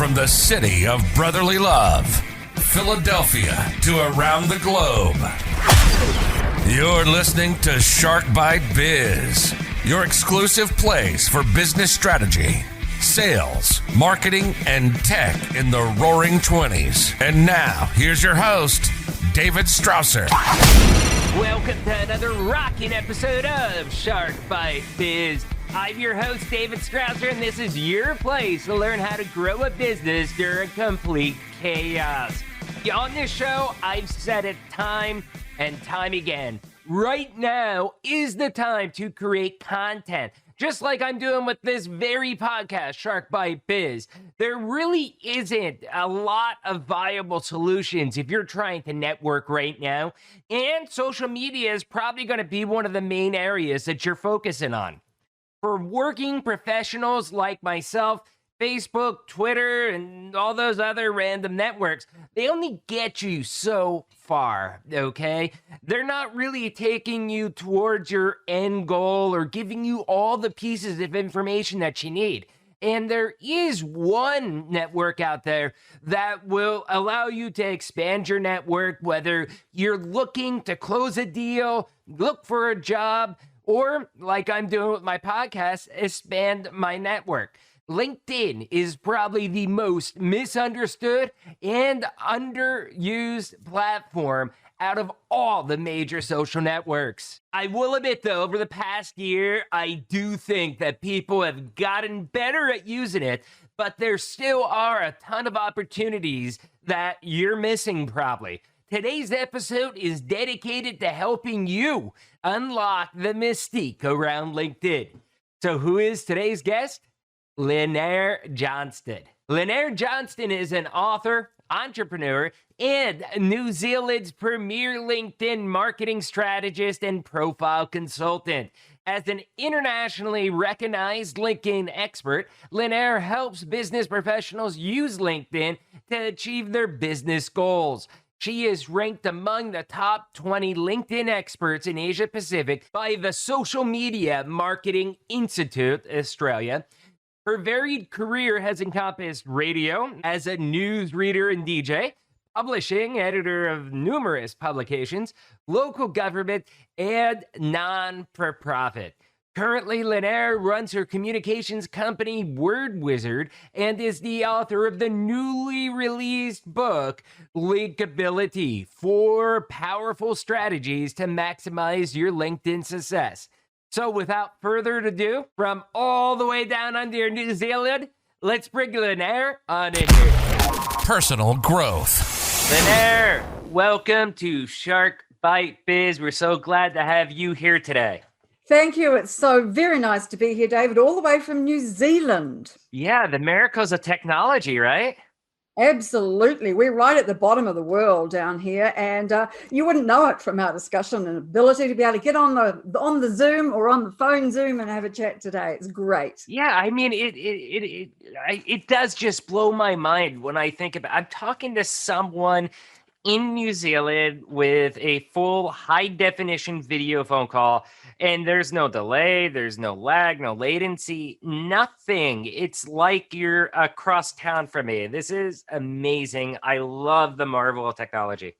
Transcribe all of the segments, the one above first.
From the city of brotherly love, Philadelphia, to around the globe. You're listening to Shark Bite Biz, your exclusive place for business strategy, sales, marketing, and tech in the roaring 20s. And now, here's your host, David Strausser. Welcome to another rocking episode of Shark Bite Biz. I'm your host, David Strausser, and this is your place to learn how to grow a business during complete chaos. On this show, I've said it time and time again. Right now is the time to create content. Just like I'm doing with this very podcast, Shark Bite Biz. There really isn't a lot of viable solutions if you're trying to network right now. And social media is probably going to be one of the main areas that you're focusing on. For working professionals like myself, Facebook, Twitter, and all those other random networks, they only get you so far, okay? They're not really taking you towards your end goal or giving you all the pieces of information that you need. And there is one network out there that will allow you to expand your network, whether you're looking to close a deal, look for a job, or like I'm doing with my podcast, expand my network. LinkedIn is probably the most misunderstood and underused platform out of all the major social networks. I will admit though, over the past year, I do think that people have gotten better at using it, but there still are a ton of opportunities that you're missing probably. Today's episode is dedicated to helping you unlock the mystique around LinkedIn. So who is today's guest? Lynnaire Johnston. Lynnaire Johnston is an author, entrepreneur, and New Zealand's premier LinkedIn marketing strategist and profile consultant. As an internationally recognized LinkedIn expert, Lynnaire helps business professionals use LinkedIn to achieve their business goals. She is ranked among the top 20 LinkedIn experts in Asia Pacific by the Social Media Marketing Institute, Australia. Her varied career has encompassed radio as a newsreader and DJ, publishing, editor of numerous publications, local government, and non-for-profit. Currently, Lynnaire runs her communications company, Word Wizard, and is the author of the newly released book, Linkability: 4 Powerful Strategies to Maximize Your LinkedIn Success. So without further ado, from all the way down under New Zealand, let's bring Lynnaire on in here. Personal growth. Lynnaire, welcome to Shark Bite Biz. We're so glad to have you here today. Thank you. It's so very nice to be here, David, all the way from New Zealand. Yeah, the miracles of technology, right? Absolutely. We're right at the bottom of the world down here, and you wouldn't know it from our discussion and ability to be able to get on the Zoom or on the phone Zoom and have a chat today. It's great. Yeah, I mean, it does just blow my mind when I think about. I'm talking to someone in New Zealand with a full high definition video phone call, and there's no delay, there's no lag, no latency, nothing. It's like you're across town from me. This is amazing. I love the marvel of technology.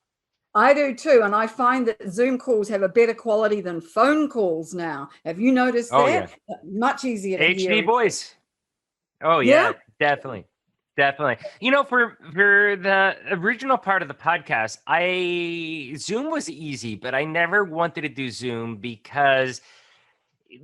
I do too, and I find that Zoom calls have a better quality than phone calls now. Have you noticed that? Yeah. Much easier to hear. HD voice. Oh yeah, definitely. Definitely. You know, for the original part of the podcast, Zoom was easy, but I never wanted to do Zoom because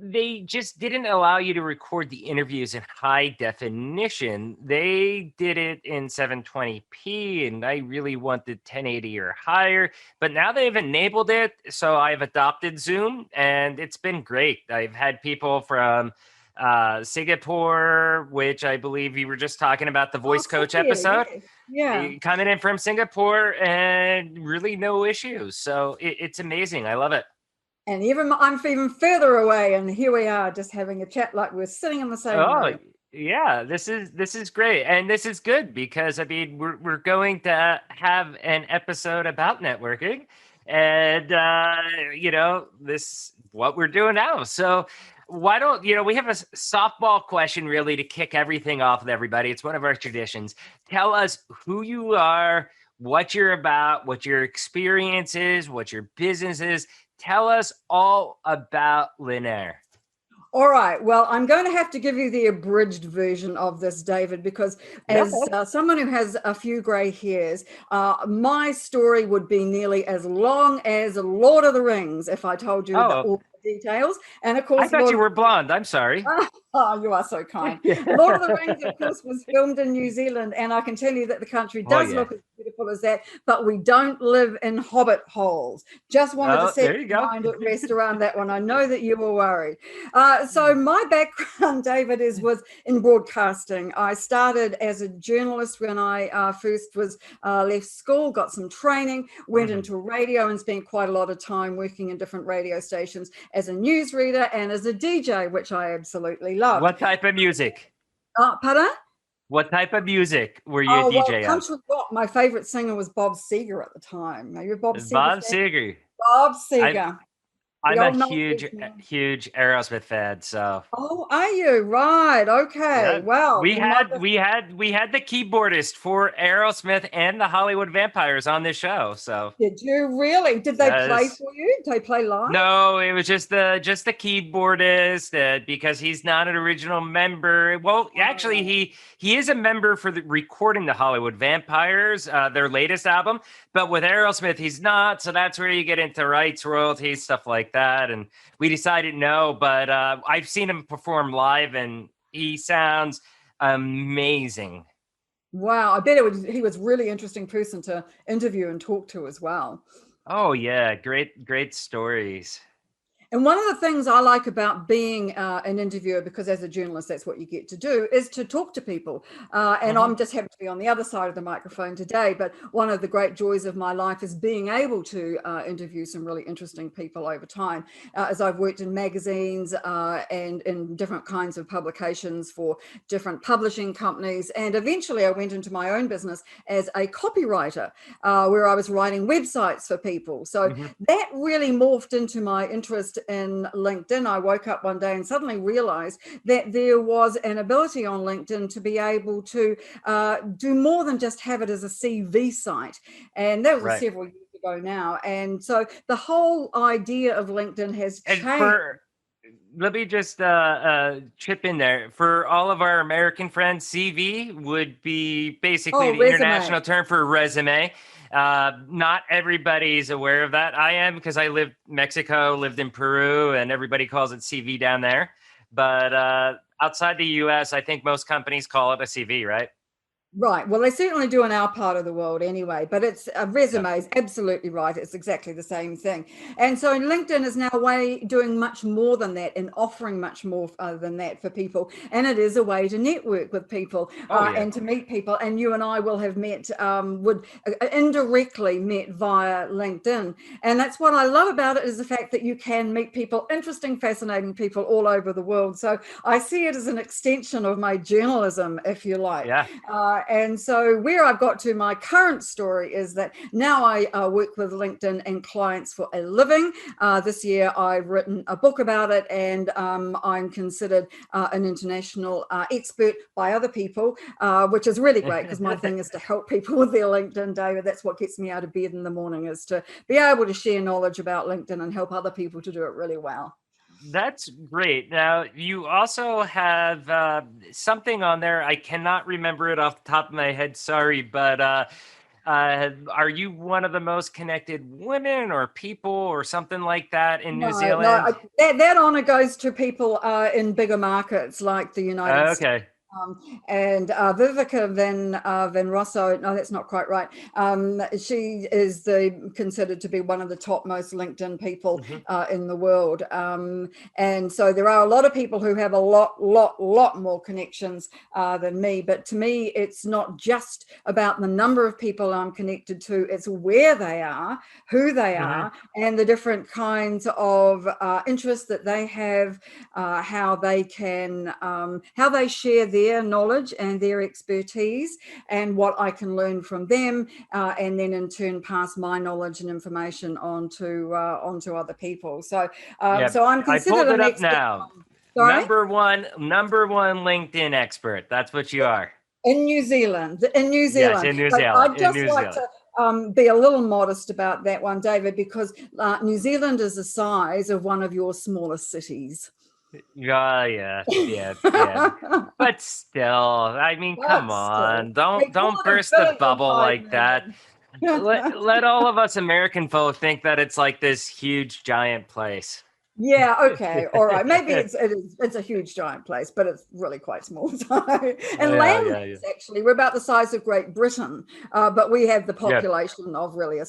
they just didn't allow you to record the interviews in high definition. They did it in 720p, and I really wanted 1080 or higher, but now they've enabled it. So I've adopted Zoom, and it's been great. I've had people from Singapore, which I believe you were just talking about the voice coach episode. Yeah. Coming in from Singapore and really no issues. So it's amazing. I love it. And I'm even further away, and here we are just having a chat like we're sitting in the same room. Yeah, this is great. And this is good because I mean we're going to have an episode about networking, and this what we're doing now. So why don't, we have a softball question really to kick everything off with everybody. It's one of our traditions. Tell us who you are, what you're about, what your experience is, what your business is. Tell us all about Lynnaire. All right. Well, I'm going to have to give you the abridged version of this, David, because as someone who has a few gray hairs, my story would be nearly as long as Lord of the Rings if I told you all the details. And of course, I thought you were blonde. I'm sorry. Oh, you are so kind. Lord of the Rings, of course, was filmed in New Zealand, and I can tell you that the country does look as beautiful as that, but we don't live in hobbit holes. Just wanted to set your mind at rest around that one. I know that you were worried. So my background, David, was in broadcasting. I started as a journalist when I first was left school, got some training, went into radio and spent quite a lot of time working in different radio stations as a newsreader and as a DJ, which I absolutely loved. What type of music? Pardon? What type of music were you a DJ country rock. My favorite singer was Bob Seger at the time. Maybe Bob Seger. Bob Seger. Bob Seger. I'm a huge Aerosmith fan. So. Oh, are you? Right. Okay. Yeah. Well, we had the keyboardist for Aerosmith and the Hollywood Vampires on this show. So. Did you really? Did they play for you? Did they play live? No, it was just the keyboardist because he's not an original member. Well, actually, he is a member for recording the Hollywood Vampires, their latest album. But with Aerosmith, he's not. So that's where you get into rights, royalties, stuff like that. And we decided no, but I've seen him perform live and he sounds amazing. Wow. I bet he was really interesting person to interview and talk to as well. Oh yeah. Great stories. And one of the things I like about being an interviewer, because as a journalist, that's what you get to do, is to talk to people. And I'm just happy to be on the other side of the microphone today. But one of the great joys of my life is being able to interview some really interesting people over time. As I've worked in magazines and in different kinds of publications for different publishing companies. And eventually I went into my own business as a copywriter, where I was writing websites for people. So that really morphed into my interest in LinkedIn. I woke up one day and suddenly realized that there was an ability on LinkedIn to be able to do more than just have it as a CV site. And that was several years ago now. And so the whole idea of LinkedIn has changed. Let me just chip in there. For all of our American friends, CV would be basically the resume. International term for resume. Not everybody's aware of that. I am, because I lived in Peru, and everybody calls it CV down there. But outside the US, I think most companies call it a CV, right? Right. Well, they certainly do in our part of the world anyway, but it's a resume is absolutely right. It's exactly the same thing. And so LinkedIn is now doing much more than that and offering much more than that for people. And it is a way to network with people and to meet people. And you and I will have met, indirectly met via LinkedIn. And that's what I love about it, is the fact that you can meet people, interesting, fascinating people all over the world. So I see it as an extension of my journalism, if you like. Yeah. And so where I've got to my current story is that now I work with LinkedIn and clients for a living. This year I've written a book about it, and I'm considered an international expert by other people, which is really great, because my thing is to help people with their LinkedIn, David. That's what gets me out of bed in the morning, is to be able to share knowledge about LinkedIn and help other people to do it really well. That's great. Now, you also have something on there. I cannot remember it off the top of my head. Sorry, but are you one of the most connected women or people or something like that in New Zealand? No, that honor goes to people in bigger markets like the United States. Okay. And Vivica Van Rosso, no, that's not quite right. She is considered to be one of the top most LinkedIn people in the world. And so there are a lot of people who have a lot more connections than me. But to me, it's not just about the number of people I'm connected to. It's where they are, who they are, and the different kinds of interests that they have, how they can, how they share their knowledge and their expertise, and what I can learn from them, and then in turn pass my knowledge and information onto other people. So, so I'm considered I pulled it an up expert now. Sorry? number one LinkedIn expert. That's what you are. In New Zealand. Yes, in New But Zealand. I'd just like to be a little modest about that one, David, because New Zealand is the size of one of your smaller cities. Yeah. But still, I mean, come on. Don't burst the bubble like that. Let all of us American folk think that it's like this huge giant place. Yeah, okay, all right. Maybe it's a huge giant place, but it's really quite small. And land actually, we're about the size of Great Britain, but we have the population of really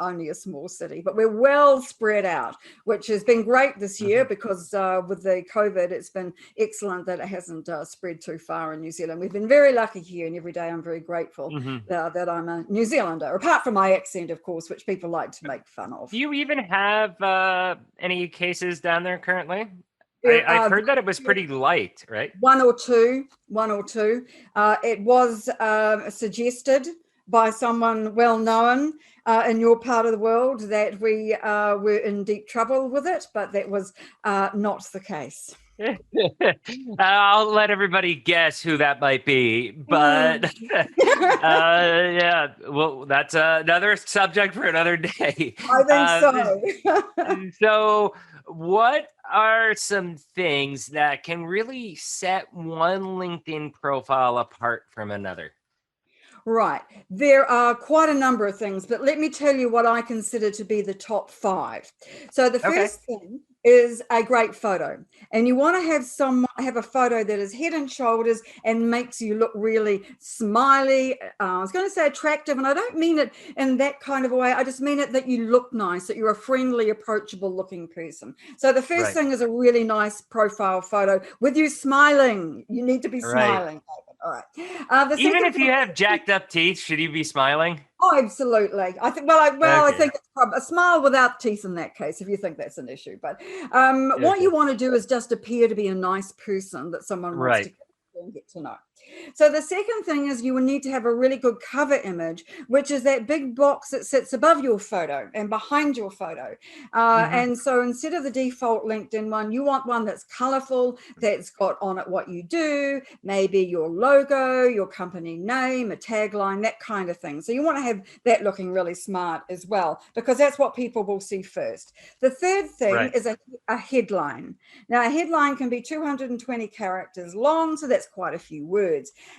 only a small city. But we're well spread out, which has been great this year because with the COVID, it's been excellent that it hasn't spread too far in New Zealand. We've been very lucky here, and every day I'm very grateful that I'm a New Zealander, apart from my accent, of course, which people like to make fun of. Do you even have any cases down there currently? I've heard that it was pretty light, right? One or two. It was suggested by someone well known in your part of the world that we were in deep trouble with it, but that was not the case. I'll let everybody guess who that might be, but well, that's another subject for another day. I think so. So what are some things that can really set one LinkedIn profile apart from another? Right. There are quite a number of things, but let me tell you what I consider to be the top 5. So the first thing is a great photo, and you want to have a photo that is head and shoulders and makes you look really smiley. I was going to say attractive, and I don't mean it in that kind of a way. I just mean it that you look nice, that you're a friendly, approachable looking person. So the first thing is a really nice profile photo with you smiling. You need to be smiling. All right. Even if you have jacked up teeth, should you be smiling? Oh, absolutely. I think. I think it's a smile without teeth in that case, if you think that's an issue. But what you want to do is just appear to be a nice person that someone wants to get to know. So the second thing is you will need to have a really good cover image, which is that big box that sits above your photo and behind your photo. And so instead of the default LinkedIn one, you want one that's colorful, that's got on it what you do, maybe your logo, your company name, a tagline, that kind of thing. So you want to have that looking really smart as well, because that's what people will see first. The third thing is a headline. Now, a headline can be 220 characters long, so that's quite a few words.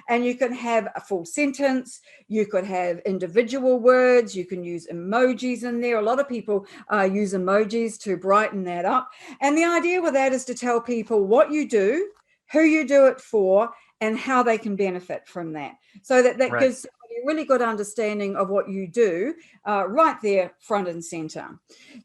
And you can have a full sentence, you could have individual words, you can use emojis in there. A lot of people use emojis to brighten that up. And the idea with that is to tell people what you do, who you do it for, and how they can benefit from that. So that gives somebody a really good understanding of what you do right there front and center.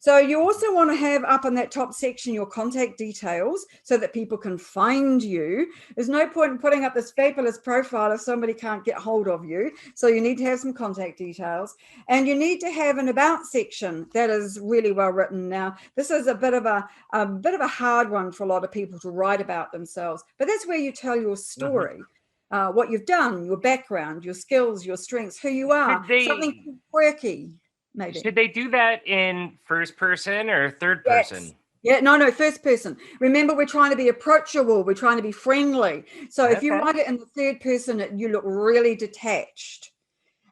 So you also want to have up in that top section your contact details so that people can find you. There's no point in putting up this fabulous profile if somebody can't get hold of you. So you need to have some contact details, and you need to have an about section that is really well written. Now, this is a bit of a hard one for a lot of people to write about themselves, but that's where you tell your story. What you've done, your background, your skills, your strengths, who you are, something quirky, maybe. Should they do that in first person or third person? Yeah, no, first person. Remember, we're trying to be approachable. We're trying to be friendly. So if you write it in the third person, you look really detached.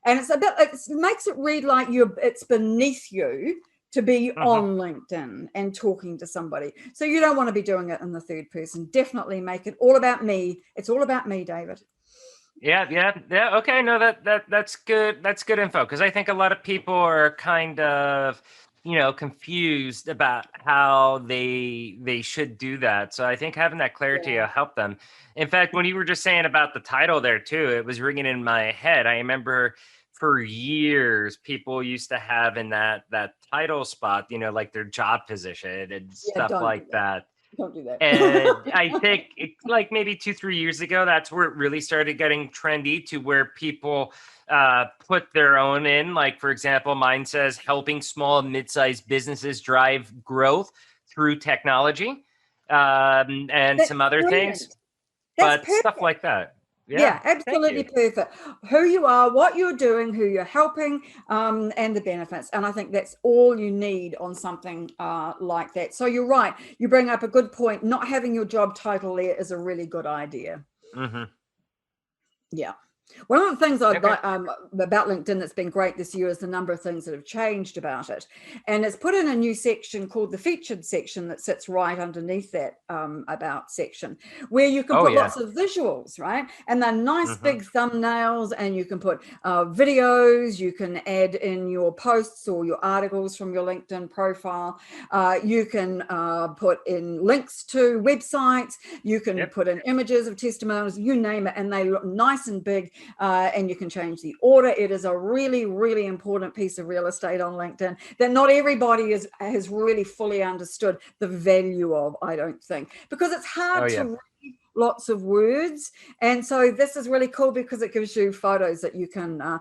And it makes it read like it's beneath you to be on LinkedIn and talking to somebody. So you don't want to be doing it in the third person. Definitely make it all about me. It's all about me, David. Yeah. Okay, no, that's good. That's good info, because I think a lot of people are kind of, confused about how they should do that. So I think having that clarity will help them. In fact, when you were just saying about the title there too, it was ringing in my head. I remember for years, people used to have in that title spot, like their job position and stuff like that. Don't do that. And I think like maybe 2-3 years ago, that's where it really started getting trendy, to where people put their own in. Like, for example, mine says helping small and mid-sized businesses drive growth through technology, and that's some other things. But stuff like that. Yeah, Thank absolutely you. perfect. Who you are, what you're doing, who you're helping, and the benefits. And I think that's all you need on something like that. So you're right. You bring up a good point. Not having your job title there is a really good idea. Mm-hmm. Yeah. One of the things I'd Okay. like about LinkedIn that's been great this year is the number of things that have changed about it. And it's put in a new section called the featured section that sits right underneath that about section, where you can Oh put yeah. lots of visuals, right? And they're nice Mm-hmm. big thumbnails, and you can put videos, you can add in your posts or your articles from your LinkedIn profile. You can put in links to websites, you can put in images of testimonials, you name it, and they look nice and big. And you can change the order. It is a really, really important piece of real estate on LinkedIn that not everybody has really fully understood the value of, I don't think, because it's hard to read lots of words. And so this is really cool because it gives you photos that you can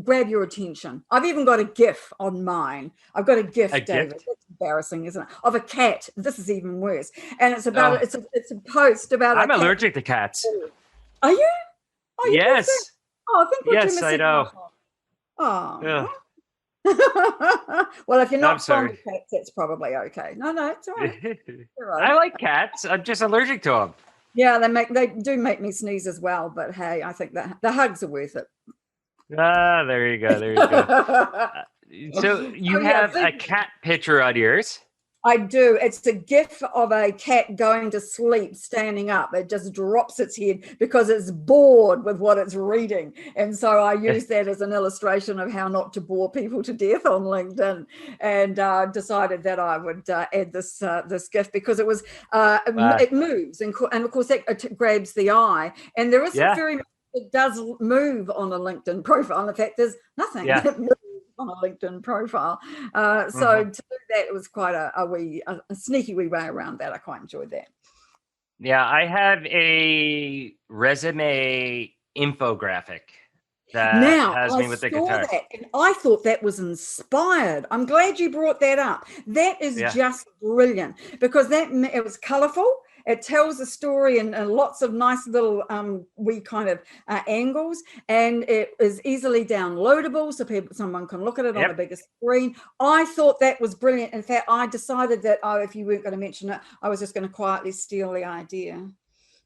grab your attention. I've even got a GIF on mine. I've got a GIF, A David. gift? That's embarrassing, isn't it? Of a cat. This is even worse. And it's about it's a post about I'm a cat. allergic to cats. Are you? Oh, you poor thing. Yes. Oh, I think what you're Yes, I missing know. out on. Yeah. Oh. Well, if you're I'm not fond sorry. of cats, it's probably okay. No, it's all right. You're right. I like cats. I'm just allergic to them. Yeah, they do make me sneeze as well, but hey, I think that the hugs are worth it. There you go. There you go. So you yeah, have a cat picture on yours. I do. It's a GIF of a cat going to sleep, standing up. It just drops its head because it's bored with what it's reading. And so I use that as an illustration of how not to bore people to death on LinkedIn, and decided that I would add this GIF because it was it moves, and of course it grabs the eye. And there isn't very much that does move on a LinkedIn profile. In fact, there's nothing that moves on a LinkedIn profile. So to do that, it was quite a sneaky wee way around that. I quite enjoyed that. Yeah, I have a resume infographic that has me with the guitar. That, and I thought that was inspired. I'm glad you brought that up. That is just brilliant because it was colorful. It tells a story in lots of nice little wee kind of angles, and it is easily downloadable so someone can look at it on a bigger screen. I thought that was brilliant. In fact, I decided that if you weren't going to mention it, I was just going to quietly steal the idea.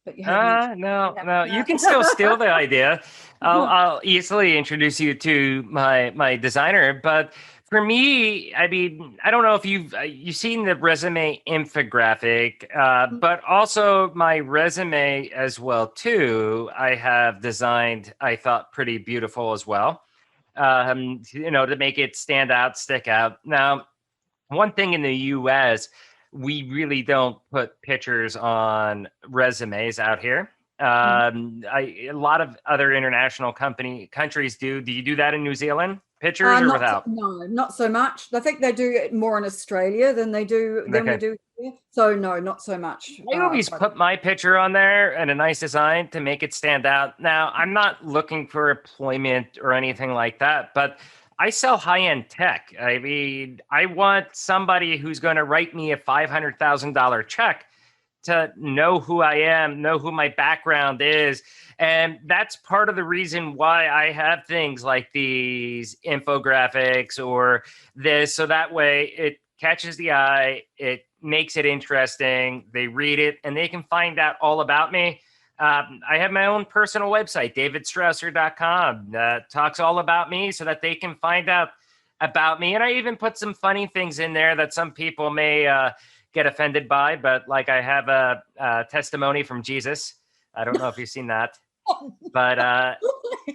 But you no, you can still steal the idea. I'll easily introduce you to my designer, but for me, I mean, I don't know if you've seen the resume infographic, but also my resume as well too. I have designed, I thought, pretty beautiful as well. To make it stand out, stick out. Now, one thing in the U.S., we really don't put pictures on resumes out here. A lot of other international countries do. Do you do that in New Zealand? Pictures or without? No, not so much. I think they do it more in Australia than we do here. So no, not so much. I always put my picture on there and a nice design to make it stand out. Now, I'm not looking for employment or anything like that, but I sell high-end tech. I mean, I want somebody who's going to write me a $500,000 check to know who I am, know who my background is. And that's part of the reason why I have things like these infographics or this, so that way it catches the eye, it makes it interesting, they read it, and they can find out all about me. I have my own personal website, davidstrausser.com, that talks all about me so that they can find out about me. And I even put some funny things in there that some people may get offended by, but like I have a testimony from Jesus. I don't know if you've seen that, but I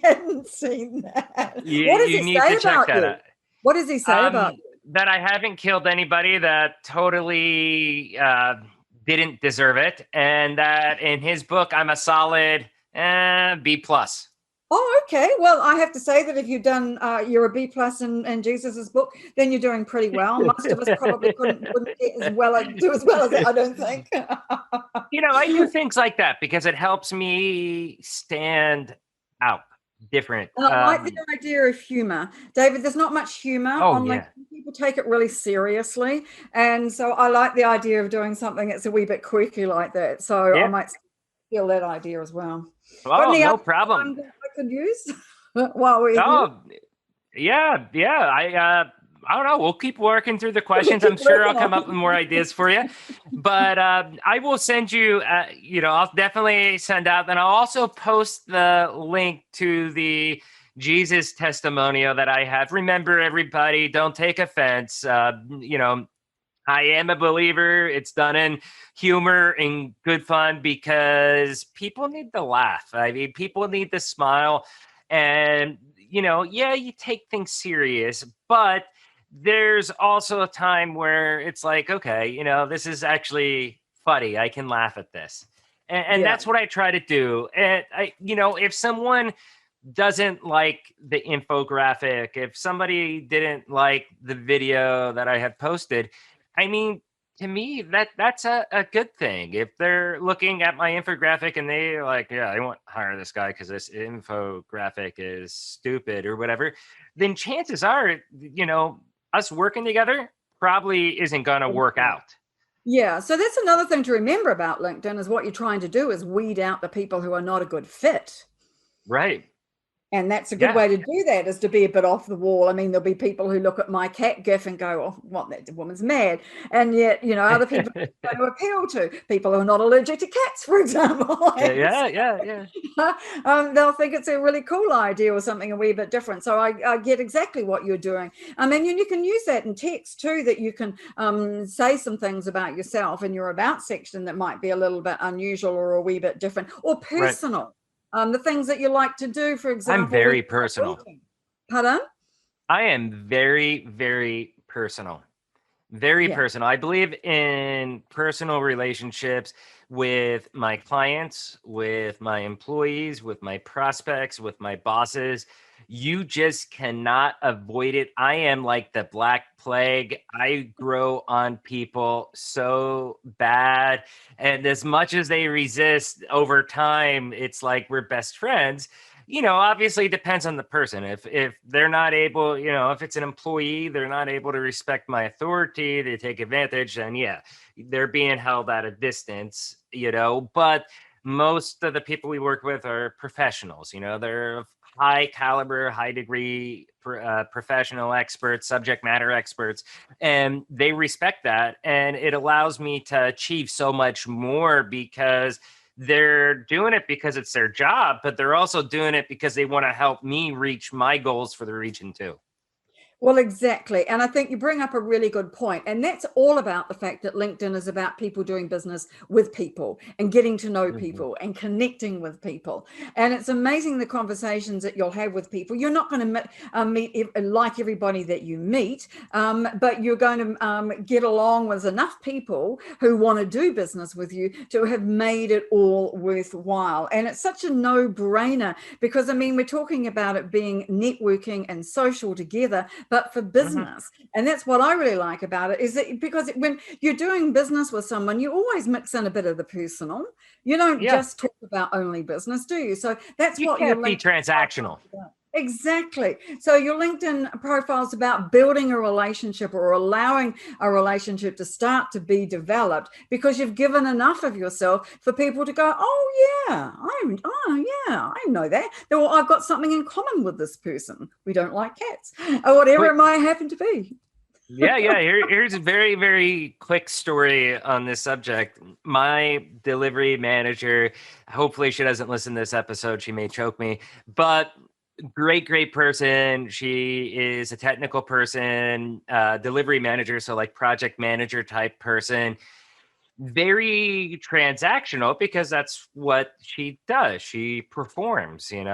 hadn't seen that. You need to check that out. What does he say about you? That I haven't killed anybody, that totally didn't deserve it, and that in his book I'm a solid B plus. Oh, okay. Well, I have to say that if you've done, you're a B plus in Jesus's book, then you're doing pretty well. Most of us probably wouldn't do as well as that, I don't think. I do things like that because it helps me stand out different. And I like the idea of humor. David, there's not much humor on LinkedIn. People take it really seriously. And so I like the idea of doing something that's a wee bit quirky like that. So I might steal that idea as well. Got Oh, any no other problem. that I could use while we're here? Oh, yeah, yeah. I don't know. We'll keep working through the We'll questions. I'm keep sure I'll working come on up with more ideas for you. But I will send you. I'll definitely send out. And I'll also post the link to the Jesus testimonial that I have. Remember, everybody, don't take offense. I am a believer. It's done in humor and good fun because people need to laugh. I mean, people need to smile. And, yeah, you take things serious, but there's also a time where it's like, okay, this is actually funny. I can laugh at this. And Yeah. that's what I try to do. And if someone doesn't like the infographic, if somebody didn't like the video that I have posted, I mean, to me, that's a good thing. If they're looking at my infographic and they're like, yeah, I won't hire this guy because this infographic is stupid or whatever, then chances are, us working together probably isn't going to work out. Yeah, so that's another thing to remember about LinkedIn is what you're trying to do is weed out the people who are not a good fit. Right. And that's a good way to do that is to be a bit off the wall. I mean, there'll be people who look at my cat gif and go, oh, what, that woman's mad. And yet, other people to appeal to, people who are not allergic to cats, for example. Yeah. They'll think it's a really cool idea or something a wee bit different. So I get exactly what you're doing. I mean, you can use that in text too, that you can say some things about yourself in your about section that might be a little bit unusual or a wee bit different or personal. Right. The things that you like to do, for example. I'm very personal. Pardon? I am very, very personal. Very personal. I believe in personal relationships with my clients, with my employees, with my prospects, with my bosses. You just cannot avoid it. I am like the Black Plague. I grow on people so bad. And as much as they resist over time, it's like we're best friends. Obviously it depends on the person. If they're not able, if it's an employee, they're not able to respect my authority, they take advantage, then yeah, they're being held at a distance, but most of the people we work with are professionals, they're high caliber, high degree professional experts, subject matter experts, and they respect that. And it allows me to achieve so much more because they're doing it because it's their job, but they're also doing it because they want to help me reach my goals for the region too. Well, exactly. And I think you bring up a really good point. And that's all about the fact that LinkedIn is about people doing business with people and getting to know people and connecting with people. And it's amazing the conversations that you'll have with people. You're not going to meet like everybody that you meet, but you're going to get along with enough people who want to do business with you to have made it all worthwhile. And it's such a no-brainer because, I mean, we're talking about it being networking and social together, but for business. And that's what I really like about it is that because when you're doing business with someone, you always mix in a bit of the personal. You don't just talk about only business, do you? So that's what you can't be transactional. Exactly. So your LinkedIn profile is about building a relationship or allowing a relationship to start to be developed because you've given enough of yourself for people to go, oh yeah, I know that. Or I've got something in common with this person. We don't like cats or whatever it might happen to be. Yeah. Here's a very, very quick story on this subject. My delivery manager, hopefully she doesn't listen to this episode. She may choke me, but great person. She is a technical person, delivery manager. So like project manager type person, very transactional because that's what she does. She performs, they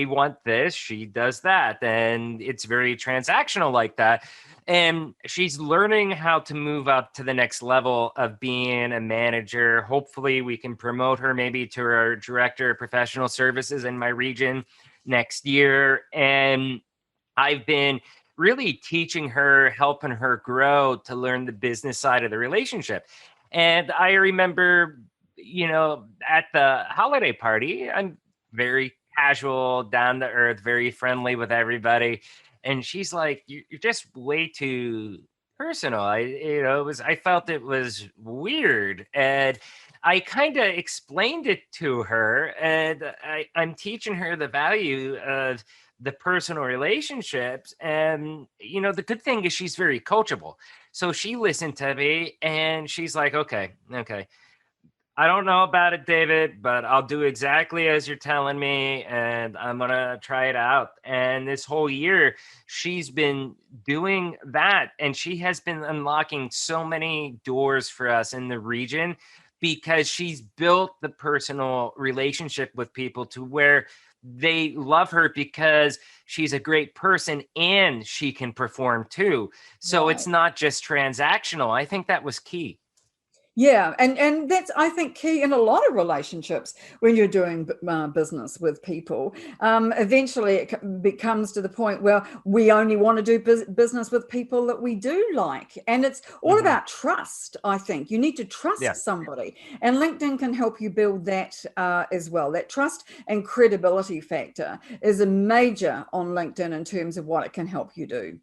want this, she does that. And it's very transactional like that. And she's learning how to move up to the next level of being a manager. Hopefully we can promote her maybe to our director of professional services in my region next year. And I've been really teaching her, helping her grow to learn the business side of the relationship. And I remember, at the holiday party, I'm very casual, down to earth, very friendly with everybody. And she's like, you're just way too personal. I felt it was weird, and I kind of explained it to her, and I'm teaching her the value of the personal relationships. And the good thing is she's very coachable. So she listened to me, and she's like, okay, I don't know about it, David, but I'll do exactly as you're telling me, and I'm going to try it out. And this whole year, she's been doing that, and she has been unlocking so many doors for us in the region because she's built the personal relationship with people to where they love her because she's a great person and she can perform too. So Right. it's not just transactional. I think that was key. Yeah, and that's, I think, key in a lot of relationships when you're doing business with people. Eventually, it becomes to the point where we only want to do business with people that we do like, and it's all about trust. I think you need to trust somebody, and LinkedIn can help you build that as well. That trust and credibility factor is a major on LinkedIn in terms of what it can help you do.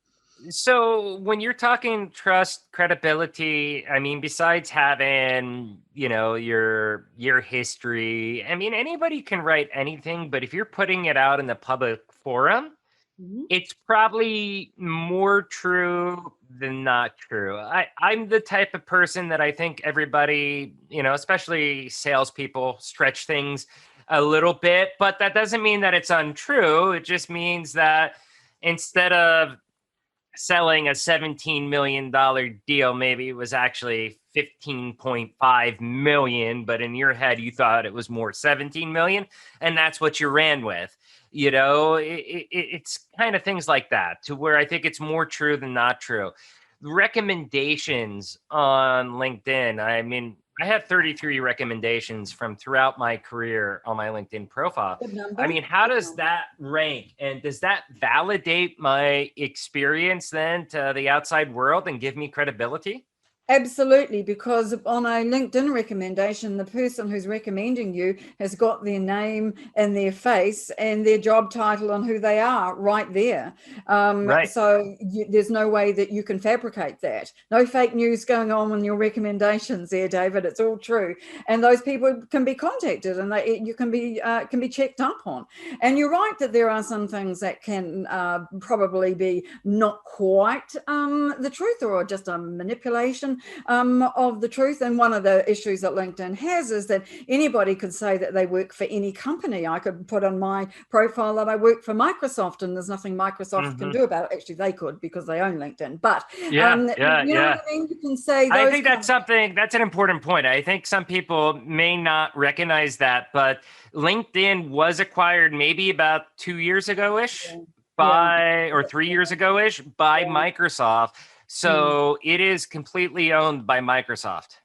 So when you're talking trust, credibility, I mean, besides having, your history, I mean, anybody can write anything, but if you're putting it out in the public forum, it's probably more true than not true. I'm the type of person that I think everybody, especially salespeople, stretch things a little bit, but that doesn't mean that it's untrue. It just means that instead of selling a $17 million deal, maybe it was actually 15.5 million, but in your head you thought it was more 17 million, and that's what you ran with. It's kind of things like that, to where I think it's more true than not true. Recommendations on LinkedIn, I mean, I have 33 recommendations from throughout my career on my LinkedIn profile. Good number. I mean, how does that rank? And does that validate my experience then to the outside world and give me credibility? Absolutely, because on a LinkedIn recommendation, the person who's recommending you has got their name and their face and their job title and who they are right there. Right. So there's no way that you can fabricate that. No fake news going on in your recommendations there, David. It's all true. And those people can be contacted, and you can be checked up on. And you're right that there are some things that can probably be not quite the truth, or just a manipulation of the truth. And one of the issues that LinkedIn has is that anybody could say that they work for any company. I could put on my profile that I work for Microsoft, and there's nothing Microsoft can do about it. Actually, they could, because they own LinkedIn. But you know what I mean? You can say those. I think that's an important point. I think some people may not recognize that, but LinkedIn was acquired maybe about 2 years ago-ish or 3 years ago-ish by Microsoft. So it is completely owned by Microsoft.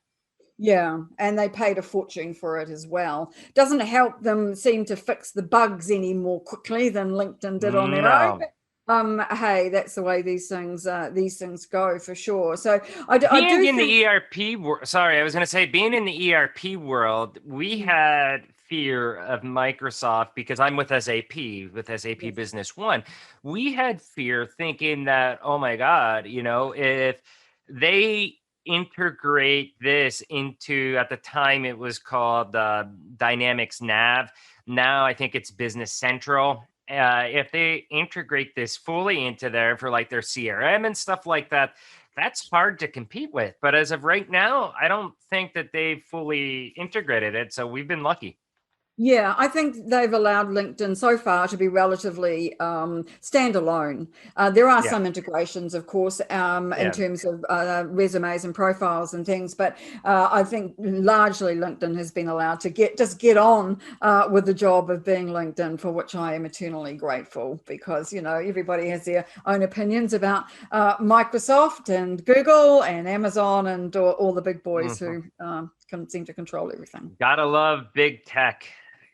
Yeah, and they paid a fortune for it as well. Doesn't help them seem to fix the bugs any more quickly than LinkedIn did on their own. Hey, that's the way these things go, for sure. So being in the ERP world, we had fear of Microsoft because I'm with SAP Business One. We had fear thinking that, oh my God, if they integrate this into, at the time it was called Dynamics Nav. Now I think it's Business Central. If they integrate this fully into there for like their CRM and stuff like that, that's hard to compete with. But as of right now, I don't think that they've fully integrated it. So we've been lucky. Yeah, I think they've allowed LinkedIn so far to be relatively standalone. There are some integrations, of course, in terms of resumes and profiles and things, but I think largely LinkedIn has been allowed to get on with the job of being LinkedIn, for which I am eternally grateful, because everybody has their own opinions about Microsoft and Google and Amazon and all the big boys who can seem to control everything. Gotta love big tech.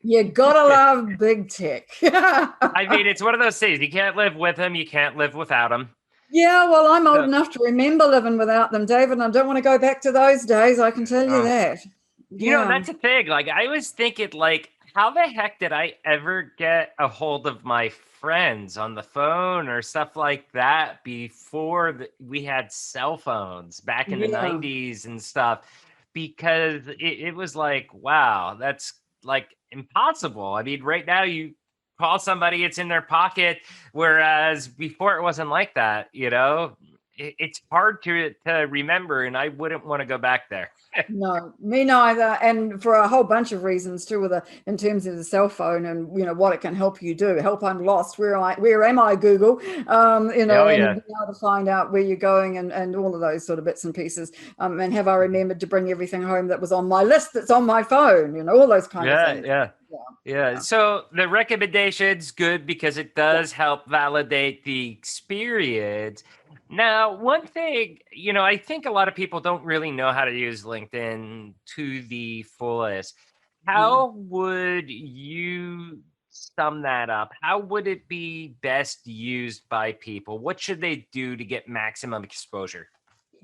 You gotta love big tech. I mean, it's one of those things. You can't live with them. You can't live without them. Yeah, well, I'm old enough to remember living without them, David, and I don't want to go back to those days. I can tell you that. That's the thing. Like, I was thinking, like, how the heck did I ever get a hold of my friends on the phone or stuff like that before we had cell phones back in the Yeah. 90s and stuff? Because it was like, wow, that's like impossible. I mean, right now you call somebody, it's in their pocket, whereas before it wasn't like that, it's hard to remember, and I wouldn't want to go back there. No, me neither. And for a whole bunch of reasons too, in terms of the cell phone and what it can help you do. Help, I'm lost. Where am I, Google? Oh And yeah. being able to find out where you're going and all of those sort of bits and pieces. And have I remembered to bring everything home that was on my list that's on my phone? All those kind of Yeah, things. yeah. Yeah. Yeah. So the recommendation's good because it does help validate the experience. Now, one thing, I think a lot of people don't really know how to use LinkedIn to the fullest. Mm. How would you sum that up? How would it be best used by people? What should they do to get maximum exposure?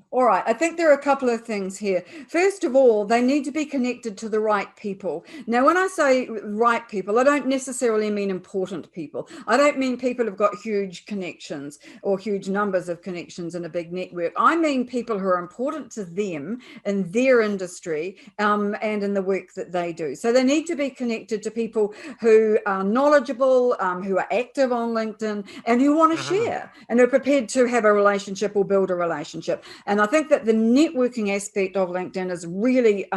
All right, I think there are a couple of things here. First of all, they need to be connected to the right people. Now, when I say right people, I don't necessarily mean important people. I don't mean people who've got huge connections or huge numbers of connections in a big network. I mean people who are important to them in their industry and in the work that they do. So they need to be connected to people who are knowledgeable, who are active on LinkedIn, and who want to share and are prepared to have a relationship or build a relationship. And I think that the networking aspect of LinkedIn is really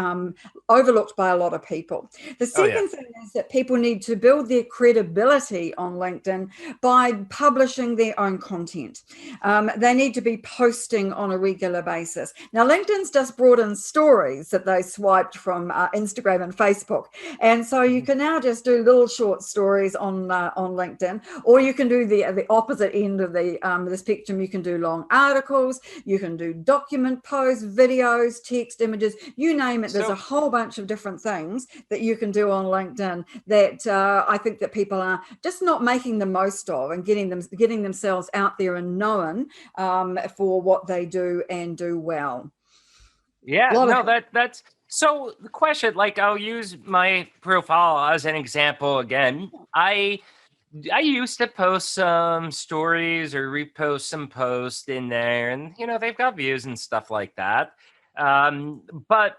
overlooked by a lot of people. The second thing is that people need to build their credibility on LinkedIn by publishing their own content. They need to be posting on a regular basis. Now, LinkedIn's just brought in stories that they swiped from Instagram and Facebook. And so you can now just do little short stories on LinkedIn, or you can do the opposite end of the spectrum. You can do long articles, you can do document posts, videos, text, images, you name it. There's a whole bunch of different things that you can do on LinkedIn that I think that people are just not making the most of and getting themselves out there and known for what they do and do well. Yeah, no, that's so the question, like I'll use my profile as an example again. I used to post some stories or repost some posts in there, and they've got views and stuff like that. But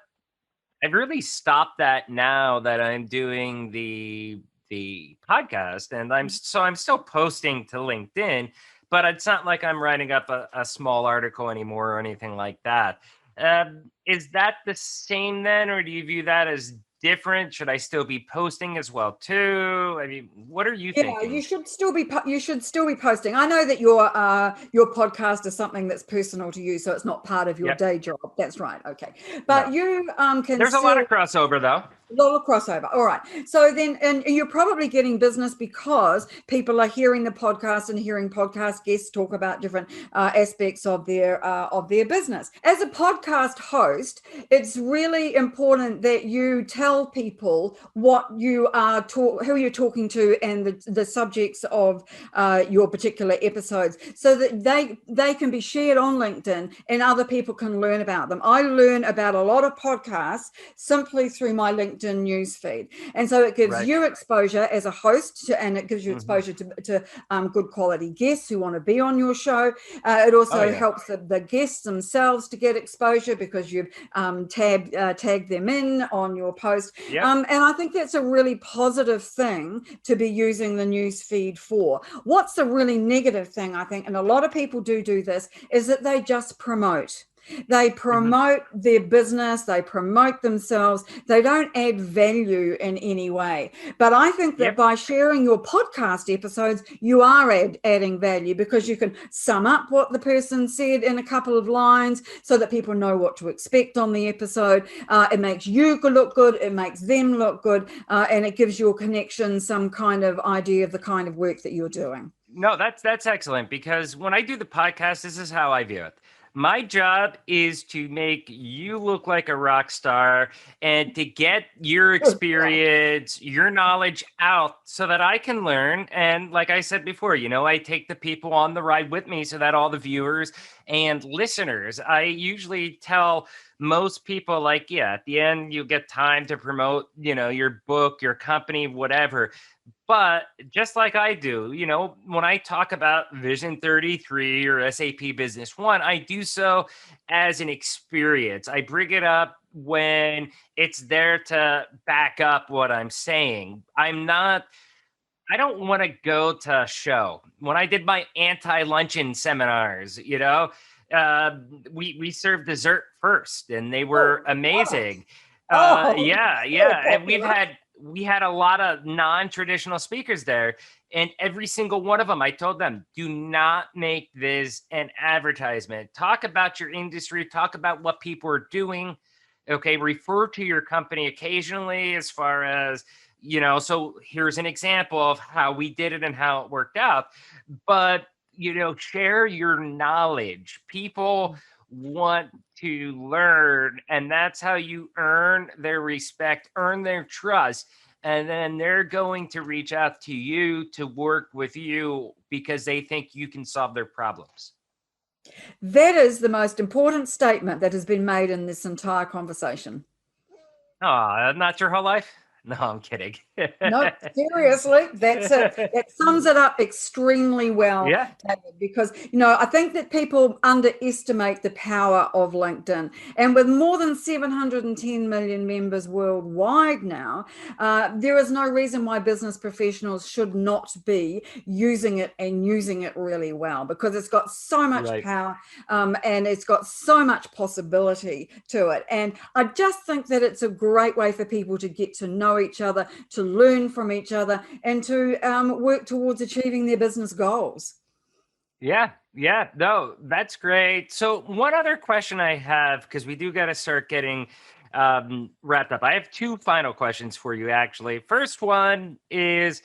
I've really stopped that now that I'm doing the podcast, and I'm still posting to LinkedIn, but it's not like I'm writing up a small article anymore or anything like that. Is that the same then, or do you view that as different? Should I still be posting as well too? I mean, what are you thinking? You should still be posting. I know that your podcast is something that's personal to you, so it's not part of your day job. That's right. Okay, but No. you can. There's a lot of crossover though. A lot of crossover. All right. So then, and you're probably getting business because people are hearing the podcast and hearing podcast guests talk about different aspects of their business. As a podcast host, it's really important that you tell people what you are who you're talking to and the subjects of your particular episodes, so that they can be shared on LinkedIn and other people can learn about them. I learn about a lot of podcasts simply through my LinkedIn newsfeed, and so it gives you exposure as a host and it gives you exposure to good quality guests who want to be on your show. It also helps the guests themselves to get exposure because you've tagged them in on your post. And I think that's a really positive thing to be using the newsfeed for. What's a really negative thing, I think, and a lot of people do this, is that they just promote. They promote their business, they promote themselves, they don't add value in any way. But I think that by sharing your podcast episodes, you are adding value, because you can sum up what the person said in a couple of lines so that people know what to expect on the episode. It makes you look good, it makes them look good, and it gives your connection some kind of idea of the kind of work that you're doing. No, that's excellent, because when I do the podcast, this is how I view it. My job is to make you look like a rock star and to get your experience, your knowledge out so that I can learn. And like I said before, I take the people on the ride with me so that all the viewers and listeners, I usually tell most people, like, yeah, at the end, you get time to promote, your book, your company, whatever. But just like I do, when I talk about Vision 33 or SAP Business One, I do so as an experience. I bring it up when it's there to back up what I'm saying. I don't want to go to a show. When I did my anti-luncheon seminars, we served dessert first, and they were amazing. Yeah. And we had a lot of non-traditional speakers there, and every single one of them, I told them, do not make this an advertisement. Talk about your industry, talk about what people are doing. Okay, refer to your company occasionally as far as, so here's an example of how we did it and how it worked out. But, share your knowledge. People want to learn, and that's how you earn their respect, earn their trust. And then they're going to reach out to you to work with you because they think you can solve their problems. That is the most important statement that has been made in this entire conversation. Oh, not your whole life? No, I'm kidding. No, seriously, that's it. That sums it up extremely well, Yeah. David, because, I think that people underestimate the power of LinkedIn. And with more than 710 million members worldwide now, there is no reason why business professionals should not be using it and using it really well, because it's got so much power and it's got so much possibility to it. And I just think that it's a great way for people to get to know each other, to learn from each other, and to work towards achieving their business goals. Yeah, no, that's great. So one other question I have, because we do got to start getting wrapped up. I have two final questions for you, actually. First one is,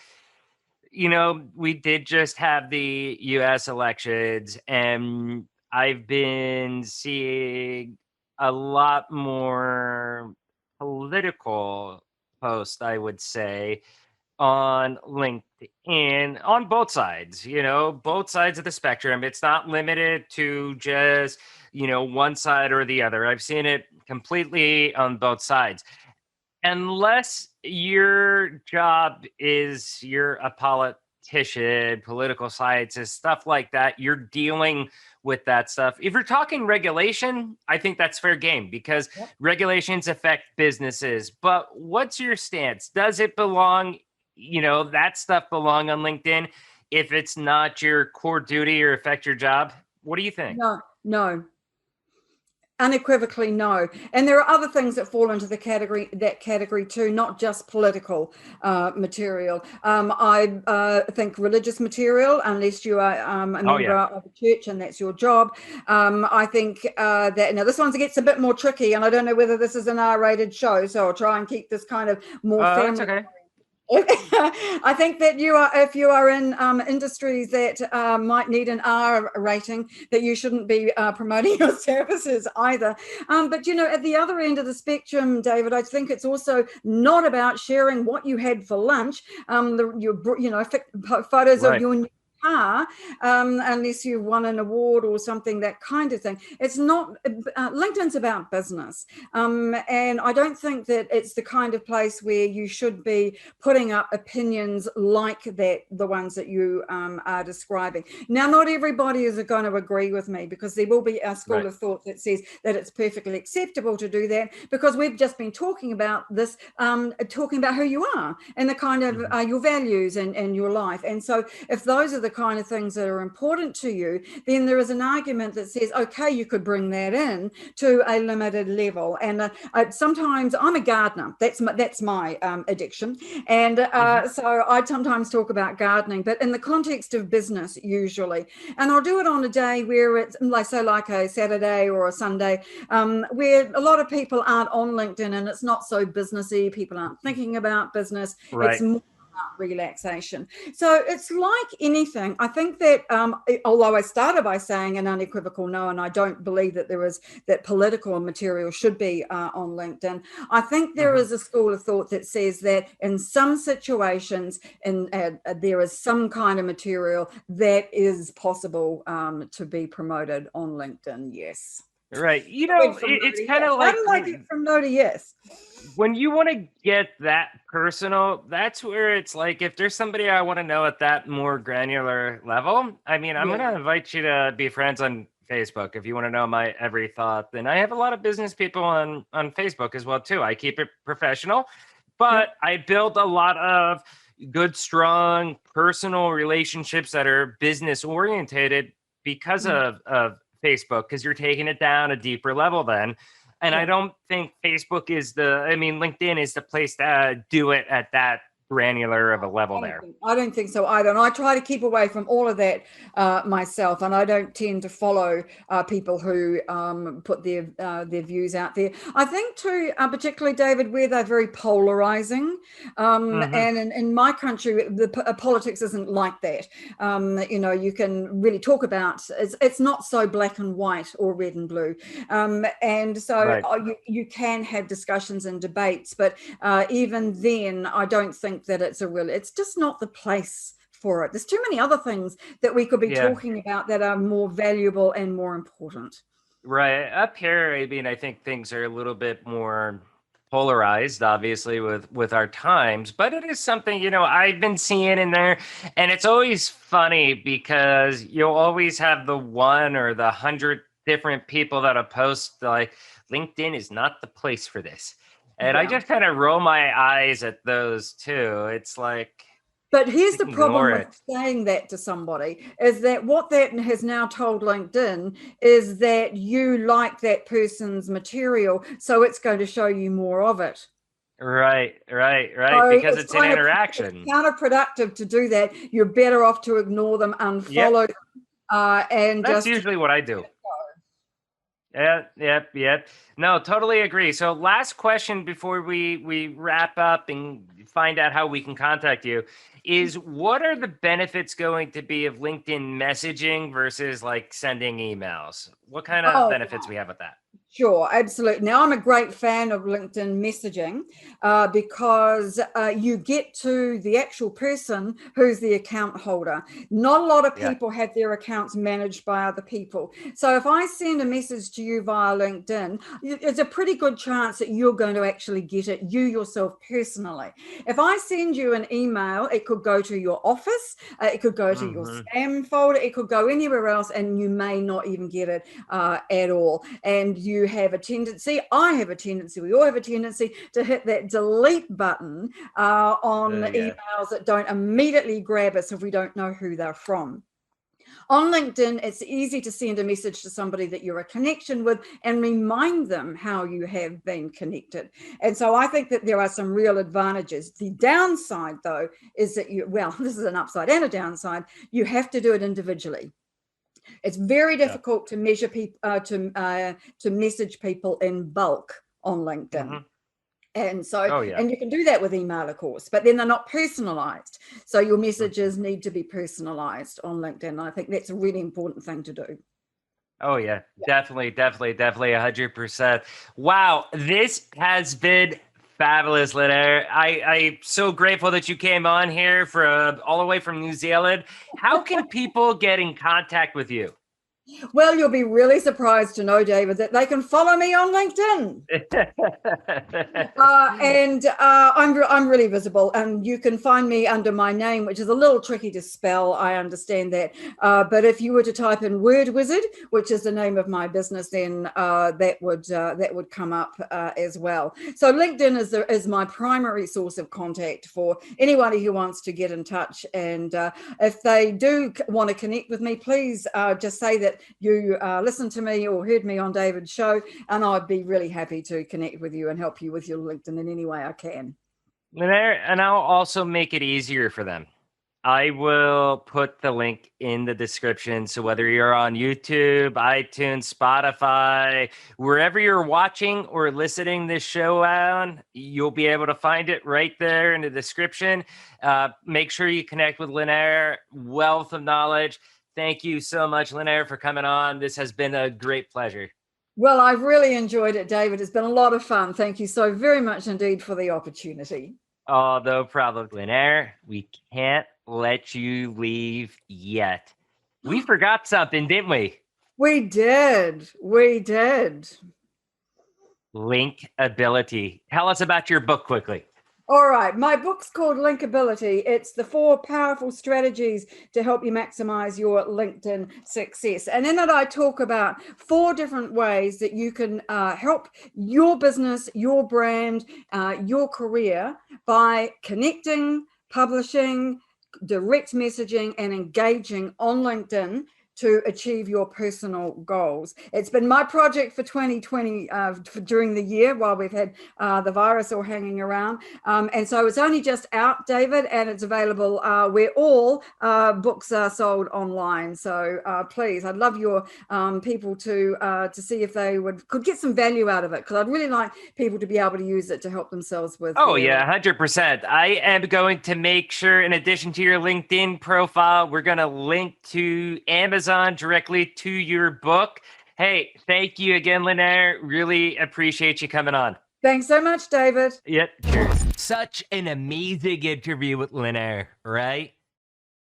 we did just have the US elections, and I've been seeing a lot more political post, I would say, on LinkedIn on both sides, both sides of the spectrum. It's not limited to just, one side or the other. I've seen it completely on both sides. Unless your job is you're a politician, political scientist, stuff like that, you're dealing with that stuff. If you're talking regulation, I think that's fair game, because regulations affect businesses. But what's your stance? Does it belong, that stuff belong on LinkedIn if it's not your core duty or affect your job? What do you think? No. Unequivocally no. And there are other things that fall into that category too, not just political material. I think religious material, unless you are a member of a church and that's your job. I think that, now this one gets a bit more tricky, and I don't know whether this is an R-rated show, so I'll try and keep this kind of more family. It's okay. I think that if you are in industries that might need an R rating, that you shouldn't be promoting your services either. But at the other end of the spectrum, David, I think it's also not about sharing what you had for lunch. Photos of your new car, unless you won an award or something, that kind of thing. It's not, LinkedIn's about business. And I don't think that it's the kind of place where you should be putting up opinions like that, the ones that you are describing. Now, not everybody is going to agree with me, because there will be a school of thought that says that it's perfectly acceptable to do that, because we've just been talking about this, talking about who you are and the kind of your values and your life. And so if those are the kind of things that are important to you, then there is an argument that says, okay, you could bring that in to a limited level. And sometimes I'm a gardener. That's my addiction. And so I sometimes talk about gardening, but in the context of business usually. And I'll do it on a day where it's like a Saturday or a Sunday, where a lot of people aren't on LinkedIn and it's not so businessy. People aren't thinking about business. It's more relaxation. So it's like anything. I think that although I started by saying an unequivocal no, and I don't believe that that political material should be on LinkedIn, I think there is a school of thought that says that in some situations there is some kind of material that is possible to be promoted on LinkedIn. Yes. Right. It's kind of like, how do I get from no to yes? When you want to get that personal, that's where it's like, if there's somebody I want to know at that more granular level, I mean, I'm going to invite you to be friends on Facebook if you want to know my every thought. Then I have a lot of business people on Facebook as well, too. I keep it professional, but I build a lot of good, strong personal relationships that are business orientated because of Facebook, because you're taking it down a deeper level then. And I don't think Facebook LinkedIn is the place to do it at that granular of a level there. I don't think so either. And I try to keep away from all of that myself. And I don't tend to follow people who put their views out there. I think too, particularly David, where they're very polarizing. And in my country, the politics isn't like that. You can really talk about, it's not so black and white or red and blue. And so you can have discussions and debates, but even then, I don't think that it's just not the place for it. There's too many other things that we could be talking about that are more valuable and more important. Right. Up here, I think things are a little bit more polarized, obviously, with our times, but it is something, I've been seeing in there, and it's always funny because you'll always have the one or the 100 different people that'll post like, LinkedIn is not the place for this. And I just kind of roll my eyes at those too. It's like, but here's the problem with saying that to somebody is that what that has now told LinkedIn is that you like that person's material, so it's going to show you more of it. Right. So because it's an interaction. It's counterproductive to do that. You're better off to ignore them, unfollow them, and that's usually what I do. Yep. No, totally agree. So last question before we wrap up and find out how we can contact you is, what are the benefits going to be of LinkedIn messaging versus like sending emails? What kind of benefits we have with that? Sure, absolutely. Now, I'm a great fan of LinkedIn messaging because you get to the actual person who's the account holder. Not a lot of people have their accounts managed by other people. So if I send a message to you via LinkedIn, it's a pretty good chance that you're going to actually get it, you yourself personally. If I send you an email, it could go to your office, it could go to your spam folder, it could go anywhere else, and you may not even get it at all. And you have a tendency, I have a tendency, we all have a tendency to hit that delete button on emails that don't immediately grab us if we don't know who they're from. On LinkedIn, it's easy to send a message to somebody that you're a connection with and remind them how you have been connected. And so I think that there are some real advantages. The downside, though, is that this is an upside and a downside. You have to do it individually. It's very difficult to measure people to message people in bulk on LinkedIn. And so, and you can do that with email, of course, but then they're not personalized. So your messages need to be personalized on LinkedIn. I think that's a really important thing to do. Oh, yeah. Definitely 100%. Wow. This has been fabulous, Lynnaire. I'm so grateful that you came on here all the way from New Zealand. How can people get in contact with you? Well, you'll be really surprised to know, David, that they can follow me on LinkedIn. And I'm really visible, and you can find me under my name, which is a little tricky to spell. I understand that. But if you were to type in Word Wizard, which is the name of my business, then that would come up as well. So LinkedIn is my primary source of contact for anybody who wants to get in touch. And if they do want to connect with me, please just say that you listened to me or heard me on David's show, and I'd be really happy to connect with you and help you with your LinkedIn in any way I can. Lynnaire, and I'll also make it easier for them. I will put the link in the description. So whether you're on YouTube, iTunes, Spotify, wherever you're watching or listening this show on, you'll be able to find it right there in the description. Make sure you connect with Linaire, wealth of knowledge. Thank you so much, Linaire, for coming on. This has been a great pleasure. Well, I've really enjoyed it, David. It's been a lot of fun. Thank you so very much indeed for the opportunity. Oh, no problem, Linaire. We can't let you leave yet. We forgot something, didn't we? We did. Linkability. Tell us about your book quickly. All right. My book's called Linkability. It's the 4 powerful strategies to help you maximize your LinkedIn success. And in it, I talk about 4 different ways that you can help your business, your brand, your career by connecting, publishing, direct messaging, and engaging on LinkedIn to achieve your personal goals. It's been my project for 2020 during the year while we've had the virus all hanging around. And so it's only just out, David, and it's available where all books are sold online. So please, I'd love your people to see if they could get some value out of it, because I'd really like people to be able to use it to help themselves with. Oh, yeah, 100%. I am going to make sure, in addition to your LinkedIn profile, we're going to link to Amazon directly to your book. Hey, thank you again, Linaire. Really appreciate you coming on. Thanks so much, David. Yep, cheers. Such an amazing interview with Linaire, right?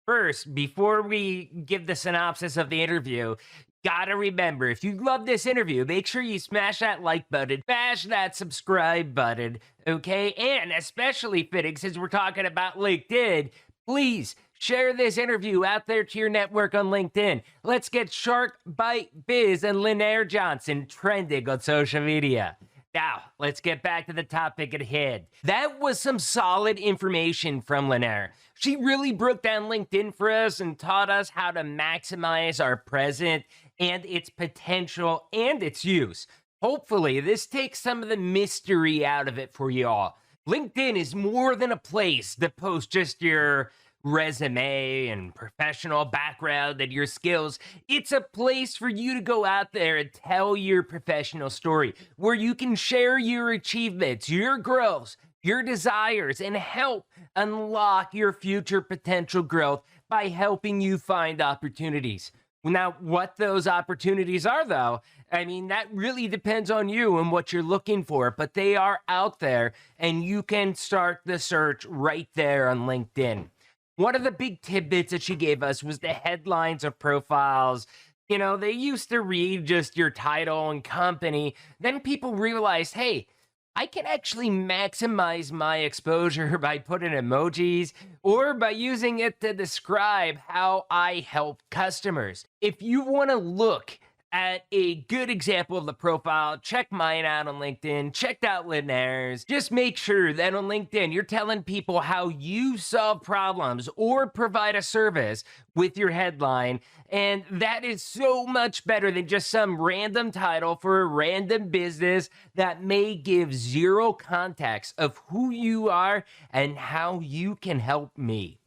First, before we give the synopsis of the interview, gotta remember, if you love this interview, make sure you smash that like button, smash that subscribe button, okay? And especially fitting, since we're talking about LinkedIn, please share this interview out there to your network on LinkedIn. Let's get Shark Bite Biz and Lynnaire Johnston trending on social media. Now, let's get back to the topic at hand. That was some solid information from Lynnaire. She really broke down LinkedIn for us and taught us how to maximize our present and its potential and its use. Hopefully, this takes some of the mystery out of it for you all. LinkedIn is more than a place to post just your resume and professional background and your skills. It's a place for you to go out there and tell your professional story, where you can share your achievements, your growth, your desires, and help unlock your future potential growth by helping you find opportunities. Now, what those opportunities are, though, I mean, that really depends on you and what you're looking for, but they are out there, and you can start the search right there on LinkedIn. One of the big tidbits that she gave us was the headlines of profiles. You know, they used to read just your title and company. Then people realized, hey, I can actually maximize my exposure by putting emojis or by using it to describe how I help customers. If you want to look at a good example of the profile, check mine out on LinkedIn, check out Linnaire's. Just make sure that on LinkedIn, you're telling people how you solve problems or provide a service with your headline. And that is so much better than just some random title for a random business that may give zero context of who you are and how you can help me.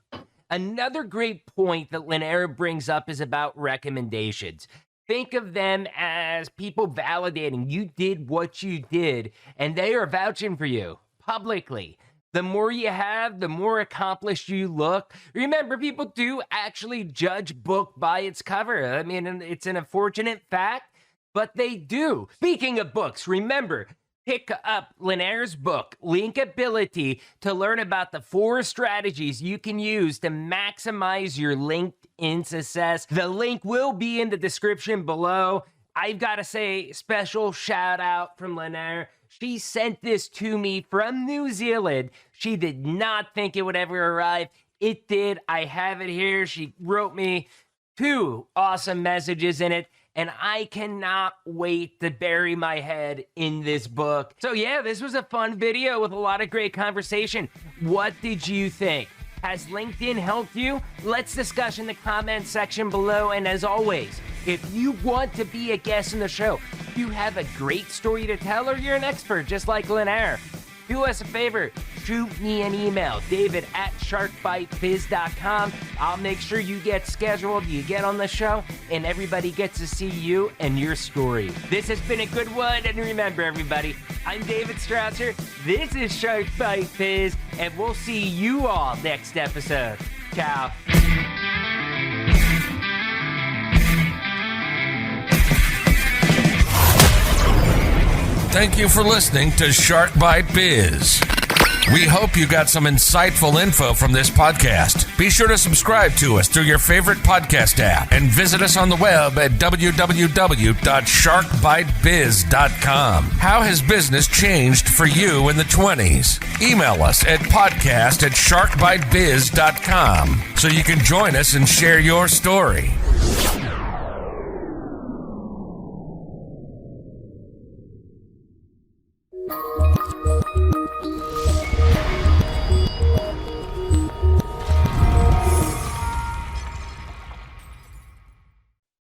Another great point that Linaire brings up is about recommendations. Think of them as people validating you did what you did, and they are vouching for you publicly. The more you have, the more accomplished you look. Remember, people do actually judge book by its cover. I mean, it's an unfortunate fact, but they do. Speaking of books, remember, pick up Linnaire's book, Linkability, to learn about the 4 strategies you can use to maximize your LinkedIn success. The link will be in the description below. I've got to say, special shout out from Linaire. She sent this to me from New Zealand. She did not think it would ever arrive. It did. I have it here. She wrote me 2 awesome messages in it, and I cannot wait to bury my head in this book. So yeah, this was a fun video with a lot of great conversation. What did you think? Has LinkedIn helped you? Let's discuss in the comment section below. And as always, if you want to be a guest in the show, you have a great story to tell, or you're an expert just like Linaire, do us a favor, shoot me an email, david@sharkbitebiz.com. I'll make sure you get scheduled, you get on the show, and everybody gets to see you and your story. This has been a good one, and remember, everybody, I'm David Strausser, this is Shark Bite Biz, and we'll see you all next episode. Ciao. Thank you for listening to Shark Bite Biz. We hope you got some insightful info from this podcast. Be sure to subscribe to us through your favorite podcast app and visit us on the web at www.sharkbitebiz.com. How has business changed for you in the 20s? Email us at podcast@sharkbitebiz.com so you can join us and share your story.